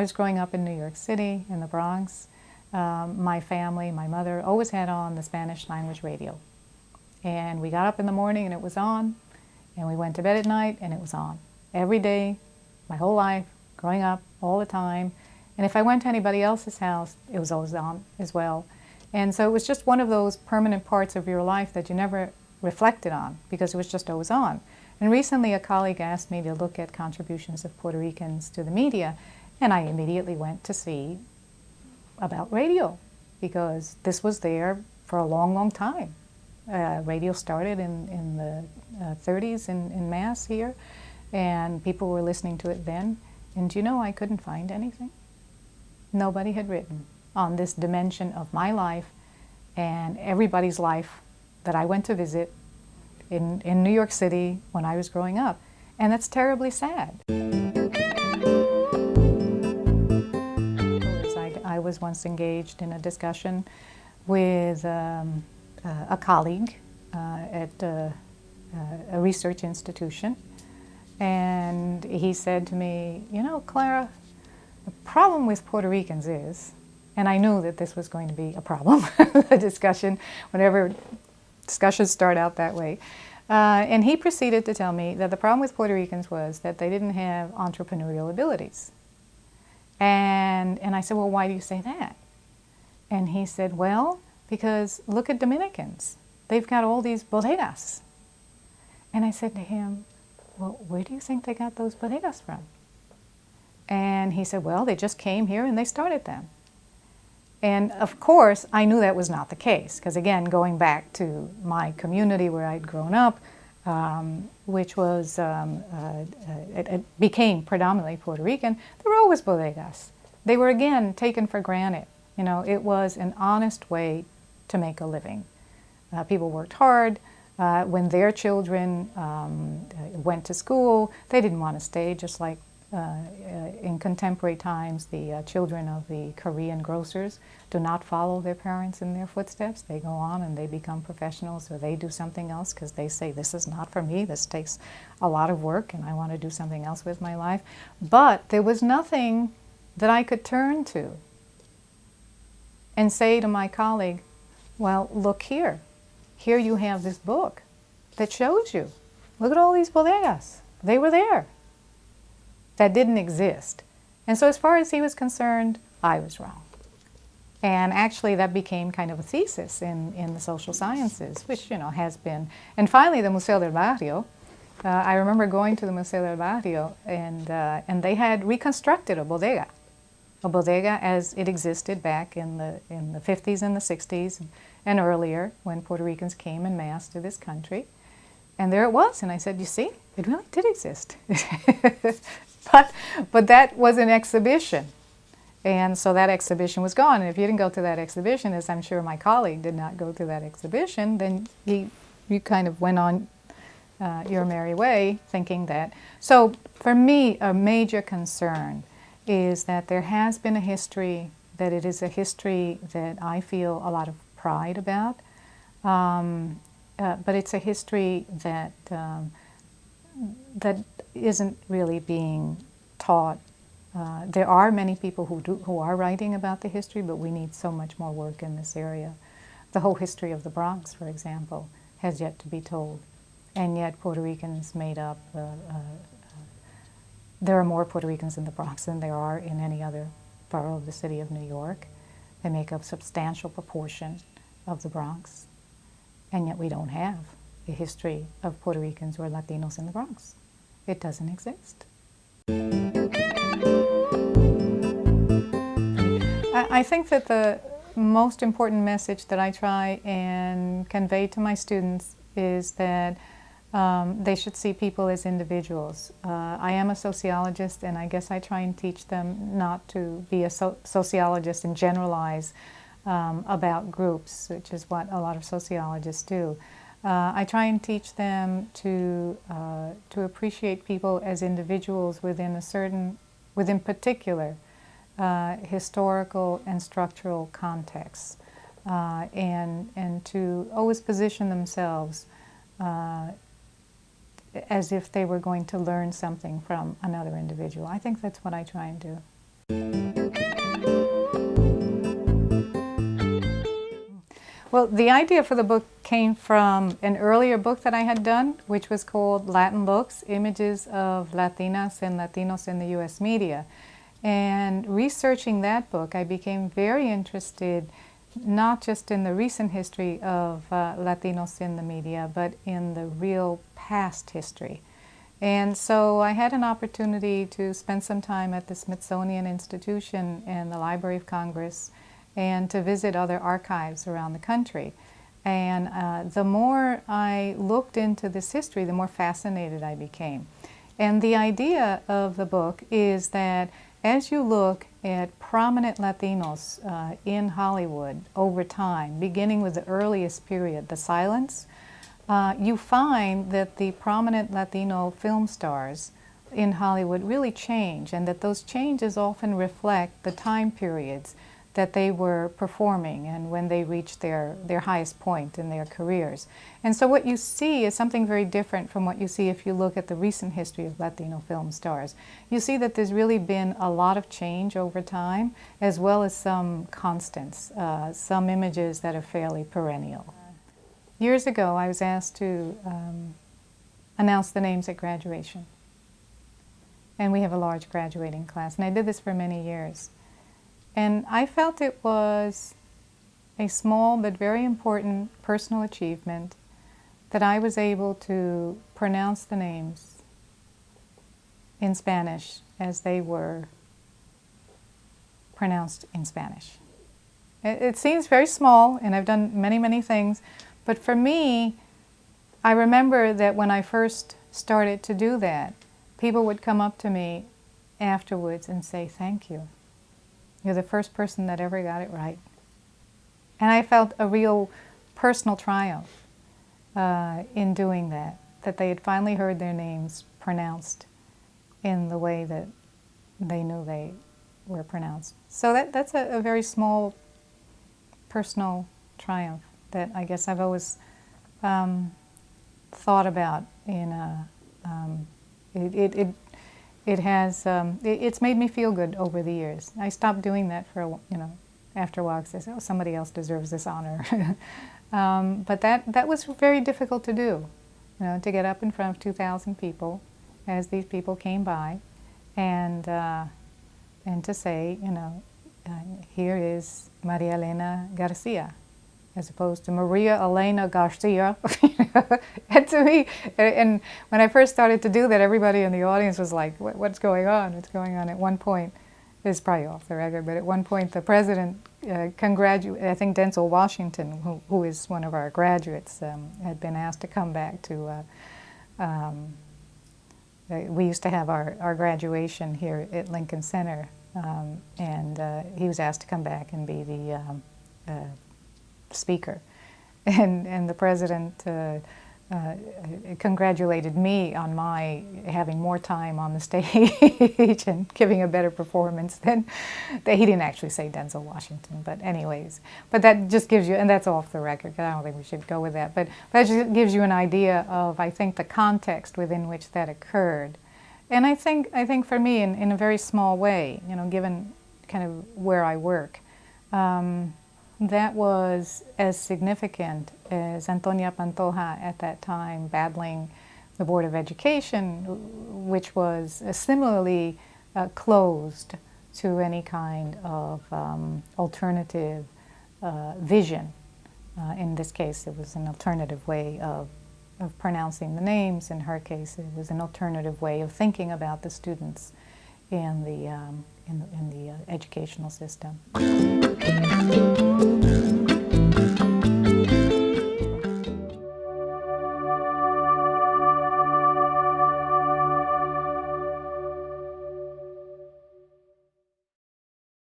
was growing up in New York City, in the Bronx, my family, my mother, always had on the Spanish language radio. And we got up in the morning and it was on, and we went to bed at night and it was on. Every day, my whole life, growing up, all the time. And if I went to anybody else's house, it was always on as well. And so it was just one of those permanent parts of your life that you never reflected on because it was just always on. And recently a colleague asked me to look at contributions of Puerto Ricans to the media, and I immediately went to see about radio because this was there for a long, long time. Radio started in the 30s in Mass here, and people were listening to it then. And you know, I couldn't find anything. Nobody had written on this dimension of my life and everybody's life that I went to visit in New York City when I was growing up. And that's terribly sad. I was once engaged in a discussion with a colleague at a research institution, and he said to me, you know, Clara, the problem with Puerto Ricans is, and I knew that this was going to be a problem, a discussion, whenever discussions start out that way. And he proceeded to tell me that the problem with Puerto Ricans was that they didn't have entrepreneurial abilities. And I said, well, why do you say that? And he said, well, because look at Dominicans. They've got all these bodegas. And I said to him, well, where do you think they got those bodegas from? And he said, well, they just came here and they started them. And of course, I knew that was not the case, because again, going back to my community where I'd grown up, which was, it became predominantly Puerto Rican, there were always bodegas. They were again taken for granted. You know, it was an honest way to make a living. People worked hard. When their children went to school, they didn't want to stay, just like in contemporary times, the children of the Korean grocers do not follow their parents in their footsteps. They go on and they become professionals, or they do something else because they say, this is not for me, this takes a lot of work and I want to do something else with my life. But there was nothing that I could turn to and say to my colleague, well, look here. Here you have this book that shows you. Look at all these bodegas. They were there. That didn't exist. And so as far as he was concerned, I was wrong. And actually that became kind of a thesis in the social sciences, which, you know, has been. And finally the Museo del Barrio, I remember going to the Museo del Barrio and they had reconstructed a bodega as it existed back in the 50s and the 60s and earlier when Puerto Ricans came en masse to this country. And there it was, and I said, you see, it really did exist. But that was an exhibition. And so that exhibition was gone. And if you didn't go to that exhibition, as I'm sure my colleague did not go to that exhibition, then you kind of went on your merry way thinking that. So for me, a major concern is that there has been a history, that it is a history that I feel a lot of pride about. But it's a history that that isn't really being taught. There are many people who are writing about the history, but we need so much more work in this area. The whole history of the Bronx, for example, has yet to be told, and yet Puerto Ricans made up. There are more Puerto Ricans in the Bronx than there are in any other borough of the city of New York. They make up a substantial proportion of the Bronx. And yet we don't have a history of Puerto Ricans or Latinos in the Bronx. It doesn't exist. I think that the most important message that I try and convey to my students is that they should see people as individuals. I am a sociologist, and I guess I try and teach them not to be a sociologist and generalize about groups, which is what a lot of sociologists do. I try and teach them to appreciate people as individuals within particular historical and structural contexts, and to always position themselves as if they were going to learn something from another individual. I think that's what I try and do. Well, the idea for the book came from an earlier book that I had done, which was called Latin Looks, Images of Latinas and Latinos in the U.S. Media. And researching that book, I became very interested not just in the recent history of Latinos in the media, but in the real past history. And so I had an opportunity to spend some time at the Smithsonian Institution and the Library of Congress and to visit other archives around the country. And the more I looked into this history, the more fascinated I became. And the idea of the book is that as you look at prominent Latinos in Hollywood over time, beginning with the earliest period, the silence, you find that the prominent Latino film stars in Hollywood really change, and that those changes often reflect the time periods that they were performing and when they reached their highest point in their careers. And so what you see is something very different from what you see if you look at the recent history of Latino film stars. You see that there's really been a lot of change over time, as well as some constants, some images that are fairly perennial. Years ago, I was asked to announce the names at graduation. And we have a large graduating class, and I did this for many years. And I felt it was a small but very important personal achievement that I was able to pronounce the names in Spanish as they were pronounced in Spanish. It seems very small, and I've done many, many things, but for me, I remember that when I first started to do that, people would come up to me afterwards and say, "Thank you. You're the first person that ever got it right." And I felt a real personal triumph in doing that they had finally heard their names pronounced in the way that they knew they were pronounced. So that's a very small personal triumph that I guess I've always thought about. It's made me feel good over the years. I stopped doing that for after a while, because I said, "Oh, somebody else deserves this honor." But that was very difficult to do, to get up in front of 2,000 people as these people came by, and to say, here is Maria Elena Garcia, as opposed to Maria Elena Garcia. And to me, and when I first started to do that, everybody in the audience was like, what's going on? What's going on? At one point, this is probably off the record, but at one point the president congratulated, I think Denzel Washington, who is one of our graduates, had been asked to come back to, we used to have our graduation here at Lincoln Center, and he was asked to come back and be the speaker. And the president congratulated me on my having more time on the stage and giving a better performance than he didn't actually say Denzel Washington, but anyways. But that just gives you, and that's off the record, I don't think we should go with that, but that just gives you an idea of, I think, the context within which that occurred. And I think for me, in a very small way, given kind of where I work, that was as significant as Antonia Pantoja at that time battling the Board of Education, which was similarly closed to any kind of alternative vision. In this case, it was an alternative way of pronouncing the names. In her case, it was an alternative way of thinking about the students in the educational system.